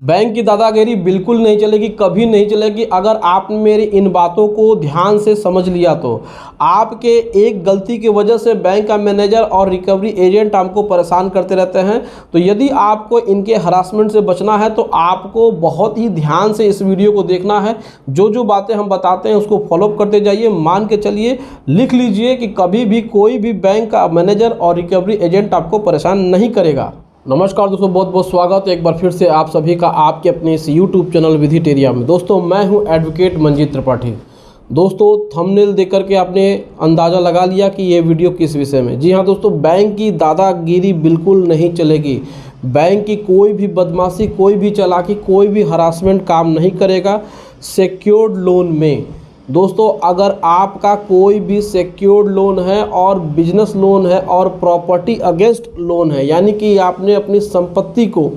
Bank की दादागिरी बिल्कुल नहीं चलेगी, कभी नहीं चलेगी। अगर आपने मेरी इन बातों को ध्यान से समझ लिया तो आपके एक गलती की वजह से बैंक का मैनेजर और रिकवरी एजेंट आपको परेशान करते रहते हैं। तो यदि आपको इनके हरासमेंट से बचना है तो आपको बहुत ही ध्यान से इस वीडियो को देखना है। जो जो बातें हम बताते हैं उसको फॉलोअप करते जाइए। मान के चलिए, लिख लीजिए कि कभी भी कोई भी बैंक का मैनेजर और रिकवरी एजेंट आपको परेशान नहीं करेगा। नमस्कार दोस्तों, बहुत बहुत स्वागत है एक बार फिर से आप सभी का आपके अपने इस YouTube चैनल विधिटेरिया में। दोस्तों, मैं हूं एडवोकेट मंजीत त्रिपाठी। दोस्तों, थंबनेल देख करके आपने अंदाज़ा लगा लिया कि ये वीडियो किस विषय में। जी हां दोस्तों, बैंक की दादागिरी बिल्कुल नहीं चलेगी। बैंक की कोई भी बदमाशी, कोई भी चालाकी, कोई भी हरासमेंट काम नहीं करेगा सिक्योर्ड लोन में। दोस्तों, अगर आपका कोई भी सिक्योर्ड लोन है और बिजनेस लोन है और प्रॉपर्टी अगेंस्ट लोन है, यानी कि आपने अपनी संपत्ति को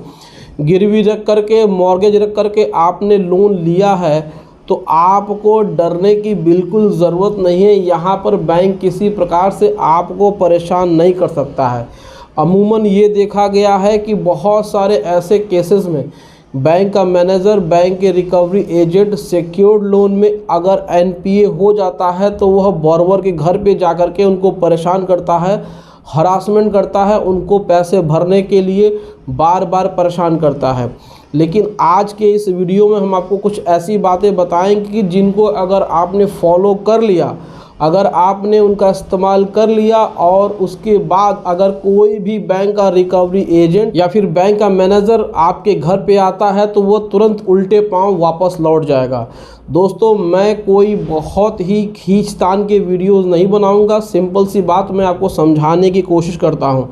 गिरवी रख करके, मॉर्गेज रख करके आपने लोन लिया है, तो आपको डरने की बिल्कुल ज़रूरत नहीं है। यहाँ पर बैंक किसी प्रकार से आपको परेशान नहीं कर सकता है। अमूमन ये देखा गया है कि बहुत सारे ऐसे केसेस में बैंक का मैनेजर, बैंक के रिकवरी एजेंट सिक्योर्ड लोन में अगर एनपीए हो जाता है तो वह बोरोवर के घर पे जाकर के उनको परेशान करता है, हरासमेंट करता है, उनको पैसे भरने के लिए बार बार परेशान करता है। लेकिन आज के इस वीडियो में हम आपको कुछ ऐसी बातें बताएंगे कि जिनको अगर आपने फॉलो कर लिया, अगर आपने उनका इस्तेमाल कर लिया और उसके बाद अगर कोई भी बैंक का रिकवरी एजेंट या फिर बैंक का मैनेजर आपके घर पे आता है तो वो तुरंत उल्टे पांव वापस लौट जाएगा। दोस्तों, मैं कोई बहुत ही खींचतान के वीडियोस नहीं बनाऊंगा। सिंपल सी बात मैं आपको समझाने की कोशिश करता हूं।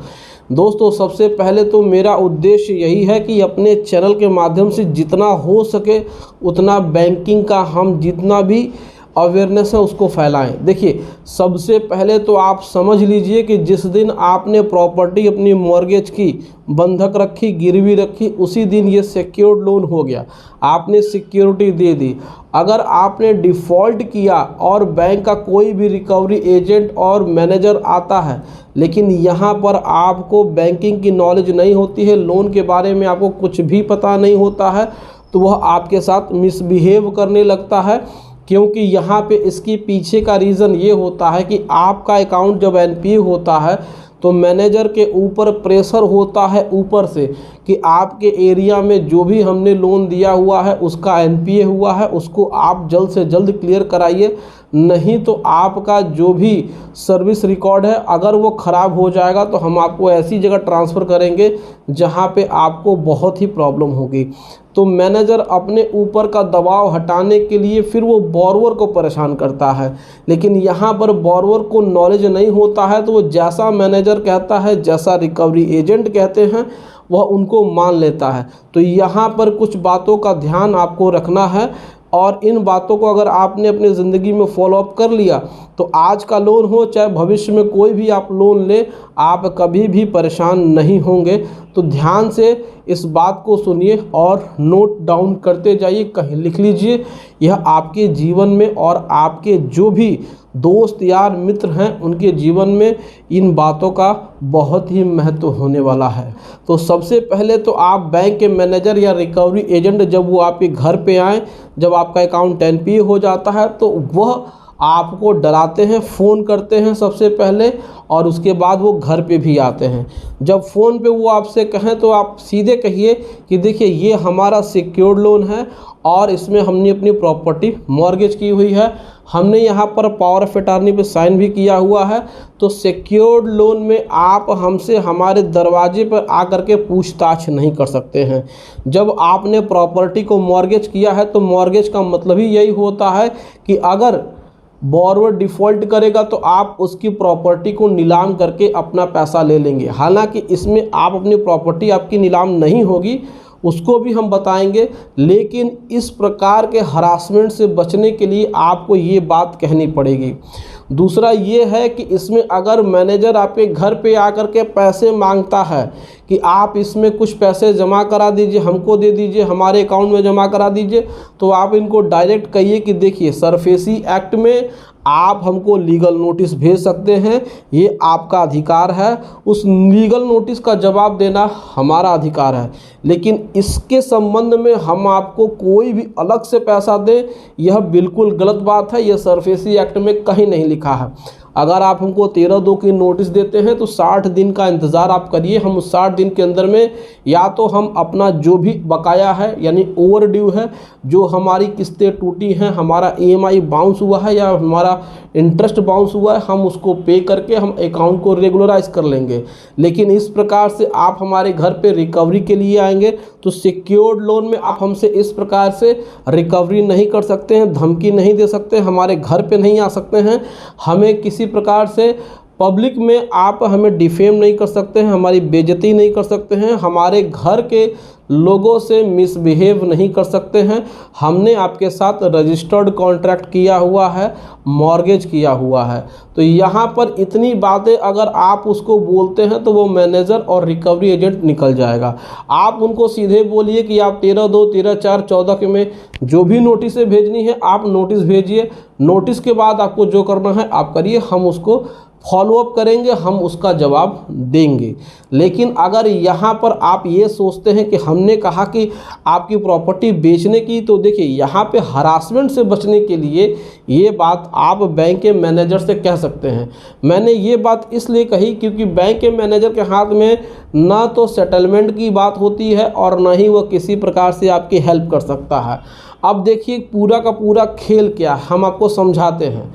दोस्तों, सबसे पहले तो मेरा उद्देश्य यही है कि अपने चैनल के माध्यम से जितना हो सके उतना बैंकिंग का हम जितना भी अवेयरनेस है उसको फैलाएं। देखिए, सबसे पहले तो आप समझ लीजिए कि जिस दिन आपने प्रॉपर्टी अपनी मॉर्गेज की बंधक रखी, गिरवी रखी, उसी दिन ये सिक्योर्ड लोन हो गया। आपने सिक्योरिटी दे दी। अगर आपने डिफ़ॉल्ट किया और बैंक का कोई भी रिकवरी एजेंट और मैनेजर आता है, लेकिन यहाँ पर आपको बैंकिंग की नॉलेज नहीं होती है, लोन के बारे में आपको कुछ भी पता नहीं होता है, तो वह आपके साथ मिसबिहेव करने लगता है। क्योंकि यहाँ पे इसके पीछे का रीज़न ये होता है कि आपका अकाउंट जब एनपीए होता है तो मैनेजर के ऊपर प्रेशर होता है ऊपर से कि आपके एरिया में जो भी हमने लोन दिया हुआ है उसका एनपीए हुआ है, उसको आप जल्द से जल्द क्लियर कराइए, नहीं तो आपका जो भी सर्विस रिकॉर्ड है अगर वो ख़राब हो जाएगा तो हम आपको ऐसी जगह ट्रांसफ़र करेंगे जहाँ पे आपको बहुत ही प्रॉब्लम होगी। तो मैनेजर अपने ऊपर का दबाव हटाने के लिए फिर वो बोरोवर को परेशान करता है, लेकिन यहाँ पर बोरोवर को नॉलेज नहीं होता है तो वो जैसा मैनेजर कहता है, जैसा रिकवरी एजेंट कहते हैं, वह उनको मान लेता है। तो यहाँ पर कुछ बातों का ध्यान आपको रखना है और इन बातों को अगर आपने अपनी ज़िंदगी में फॉलोअप कर लिया तो आज का लोन हो चाहे भविष्य में कोई भी आप लोन ले, आप कभी भी परेशान नहीं होंगे। तो ध्यान से इस बात को सुनिए और नोट डाउन करते जाइए, कहीं लिख लीजिए। यह आपके जीवन में और आपके जो भी दोस्त यार मित्र हैं उनके जीवन में इन बातों का बहुत ही महत्व होने वाला है। तो सबसे पहले तो आप बैंक के मैनेजर या रिकवरी एजेंट जब वो आपके घर पे आए, जब आपका अकाउंट एनपीए हो जाता है तो वह आपको डराते हैं, फ़ोन करते हैं सबसे पहले और उसके बाद वो घर पे भी आते हैं। जब फ़ोन पे वो आपसे कहें तो आप सीधे कहिए कि देखिए ये हमारा सिक्योर्ड लोन है और इसमें हमने अपनी प्रॉपर्टी मॉर्गेज की हुई है, हमने यहाँ पर पावर ऑफ अटॉर्नी पे साइन भी किया हुआ है, तो सिक्योर्ड लोन में आप हमसे हमारे दरवाजे पर आकर के पूछताछ नहीं कर सकते हैं। जब आपने प्रॉपर्टी को मॉर्गेज किया है तो मॉर्गेज का मतलब ही यही होता है कि अगर बोरोवर डिफ़ॉल्ट करेगा तो आप उसकी प्रॉपर्टी को नीलाम करके अपना पैसा ले लेंगे। हालांकि इसमें आप अपनी प्रॉपर्टी आपकी नीलाम नहीं होगी, उसको भी हम बताएंगे, लेकिन इस प्रकार के हरासमेंट से बचने के लिए आपको ये बात कहनी पड़ेगी। दूसरा ये है कि इसमें अगर मैनेजर आपके घर पे आकर के पैसे मांगता है कि आप इसमें कुछ पैसे जमा करा दीजिए, हमको दे दीजिए, हमारे अकाउंट में जमा करा दीजिए, तो आप इनको डायरेक्ट कहिए कि देखिए सरफेसी एक्ट में आप हमको लीगल नोटिस भेज सकते हैं, ये आपका अधिकार है, उस लीगल नोटिस का जवाब देना हमारा अधिकार है, लेकिन इसके संबंध में हम आपको कोई भी अलग से पैसा दें, यह बिल्कुल गलत बात है। यह सरफेसी एक्ट में कहीं नहीं लिखा है। अगर आप हमको 13/2 की नोटिस देते हैं तो 60 दिन का इंतज़ार आप करिए। हम उस 60 दिन के अंदर में या तो हम अपना जो भी बकाया है यानी ओवर ड्यू है, जो हमारी किस्तें टूटी हैं, हमारा EMI बाउंस हुआ है या हमारा इंटरेस्ट बाउंस हुआ है, हम उसको पे करके हम अकाउंट को रेगुलराइज कर लेंगे। लेकिन इस प्रकार से आप हमारे घर पे रिकवरी के लिए आएंगे तो सिक्योर्ड लोन में आप हमसे इस प्रकार से रिकवरी नहीं कर सकते हैं, धमकी नहीं दे सकते, हमारे घर पे नहीं आ सकते हैं, हमें किसी प्रकार से पब्लिक में आप हमें डिफेम नहीं कर सकते हैं, हमारी बेइज्जती नहीं कर सकते हैं, हमारे घर के लोगों से मिसबिहेव नहीं कर सकते हैं। हमने आपके साथ रजिस्टर्ड कॉन्ट्रैक्ट किया हुआ है, मॉर्गेज किया हुआ है। तो यहाँ पर इतनी बातें अगर आप उसको बोलते हैं तो वो मैनेजर और रिकवरी एजेंट निकल जाएगा। आप उनको सीधे बोलिए कि आप 13/2, 13/4, 14 के में जो भी नोटिसें भेजनी है आप नोटिस भेजिए। नोटिस के बाद आपको जो करना है आप करिए, हम उसको फॉलोअप करेंगे, हम उसका जवाब देंगे। लेकिन अगर यहाँ पर आप ये सोचते हैं कि हमने कहा कि आपकी प्रॉपर्टी बेचने की, तो देखिए यहाँ पे हरासमेंट से बचने के लिए ये बात आप बैंक के मैनेजर से कह सकते हैं। मैंने ये बात इसलिए कही क्योंकि बैंक के मैनेजर के हाथ में ना तो सेटलमेंट की बात होती है और ना ही वह किसी प्रकार से आपकी हेल्प कर सकता है। अब देखिए पूरा का पूरा खेल क्या, हम आपको समझाते हैं।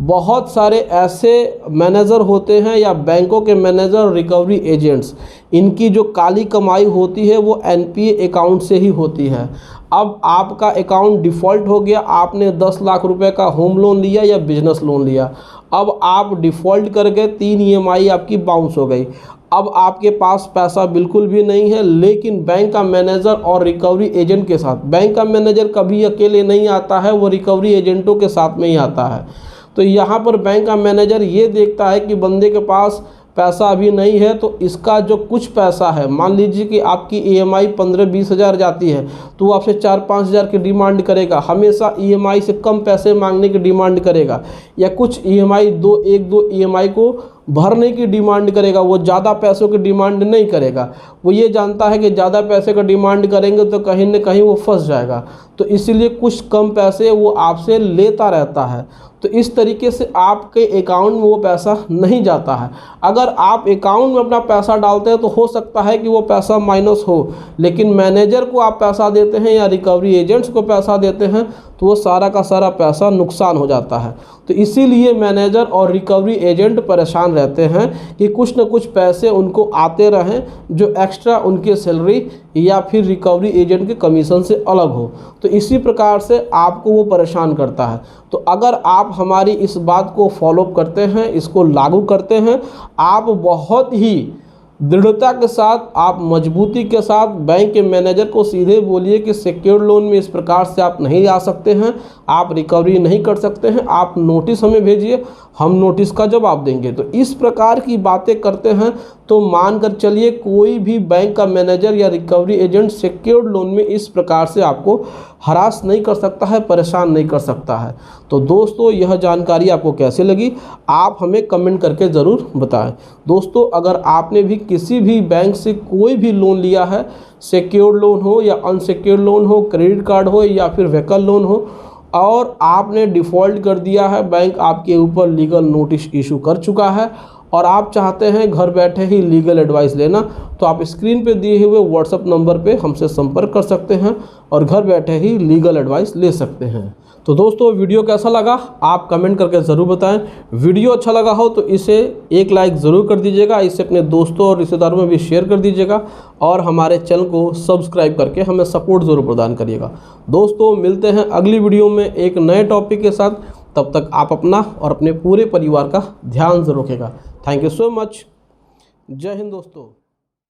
बहुत सारे ऐसे मैनेजर होते हैं या बैंकों के मैनेजर, रिकवरी एजेंट्स, इनकी जो काली कमाई होती है वो NPA अकाउंट से ही होती है। अब आपका अकाउंट डिफ़ॉल्ट हो गया, आपने 10 लाख रुपए का होम लोन लिया या बिजनेस लोन लिया, अब आप डिफ़ॉल्ट कर गए, 3 EMI आपकी बाउंस हो गई, अब आपके पास पैसा बिल्कुल भी नहीं है। लेकिन बैंक का मैनेजर और रिकवरी एजेंट के साथ, बैंक का मैनेजर कभी अकेले नहीं आता है, वो रिकवरी एजेंटों के साथ में ही आता है। तो यहाँ पर बैंक का मैनेजर ये देखता है कि बंदे के पास पैसा अभी नहीं है, तो इसका जो कुछ पैसा है, मान लीजिए कि आपकी EMI 15-20 हज़ार जाती है तो वो आपसे 4-5 हज़ार की डिमांड करेगा, हमेशा EMI से कम पैसे मांगने की डिमांड करेगा, या कुछ EMI 1-2 EMI को भरने की डिमांड करेगा, वो ज़्यादा पैसों की डिमांड नहीं करेगा। वो ये जानता है कि ज़्यादा पैसे का डिमांड करेंगे तो कहीं न कहीं वो फंस जाएगा, तो इसीलिए कुछ कम पैसे वो आपसे लेता रहता है। तो इस तरीके से आपके अकाउंट में वो पैसा नहीं जाता है। अगर आप अकाउंट में अपना पैसा डालते हैं तो हो सकता है कि वो पैसा माइनस हो, लेकिन मैनेजर को आप पैसा देते हैं या रिकवरी एजेंट्स को पैसा देते हैं तो वो सारा का सारा पैसा नुकसान हो जाता है। तो इसीलिए मैनेजर और रिकवरी एजेंट परेशान रहते हैं कि कुछ न कुछ पैसे उनको आते रहें जो एक्स्ट्रा उनके सैलरी या फिर रिकवरी एजेंट के कमीशन से अलग हो। तो इसी प्रकार से आपको वो परेशान करता है। तो अगर आप हमारी इस बात को फॉलो करते हैं, इसको लागू करते हैं, आप बहुत ही दृढ़ता के साथ, आप मजबूती के साथ बैंक के मैनेजर को सीधे बोलिए कि सिक्योर्ड लोन में इस प्रकार से आप नहीं आ सकते हैं, आप रिकवरी नहीं कर सकते हैं, आप नोटिस हमें भेजिए, हम नोटिस का जवाब देंगे। तो इस प्रकार की बातें करते हैं तो मान कर चलिए कोई भी बैंक का मैनेजर या रिकवरी एजेंट सिक्योर्ड लोन में इस प्रकार से आपको हरास नहीं कर सकता है, परेशान नहीं कर सकता है। तो दोस्तों यह जानकारी आपको कैसे लगी आप हमें कमेंट करके ज़रूर बताएं। दोस्तों अगर आपने भी किसी भी बैंक से कोई भी लोन लिया है, सिक्योर्ड लोन हो या अनसिक्योर्ड लोन हो, क्रेडिट कार्ड हो या फिर व्हीकल लोन हो, और आपने डिफ़ॉल्ट कर दिया है, बैंक आपके ऊपर लीगल नोटिस इशू कर चुका है और आप चाहते हैं घर बैठे ही लीगल एडवाइस लेना, तो आप स्क्रीन पे दिए हुए व्हाट्सएप नंबर पे हमसे संपर्क कर सकते हैं और घर बैठे ही लीगल एडवाइस ले सकते हैं। तो दोस्तों वीडियो कैसा लगा आप कमेंट करके ज़रूर बताएं। वीडियो अच्छा लगा हो तो इसे एक लाइक ज़रूर कर दीजिएगा, इसे अपने दोस्तों और रिश्तेदारों में भी शेयर कर दीजिएगा और हमारे चैनल को सब्सक्राइब करके हमें सपोर्ट ज़रूर प्रदान करिएगा। दोस्तों मिलते हैं अगली वीडियो में एक नए टॉपिक के साथ, तब तक आप अपना और अपने पूरे परिवार का ध्यान ज़रूर रखिएगा। Thank you so much. जय हिंद दोस्तों।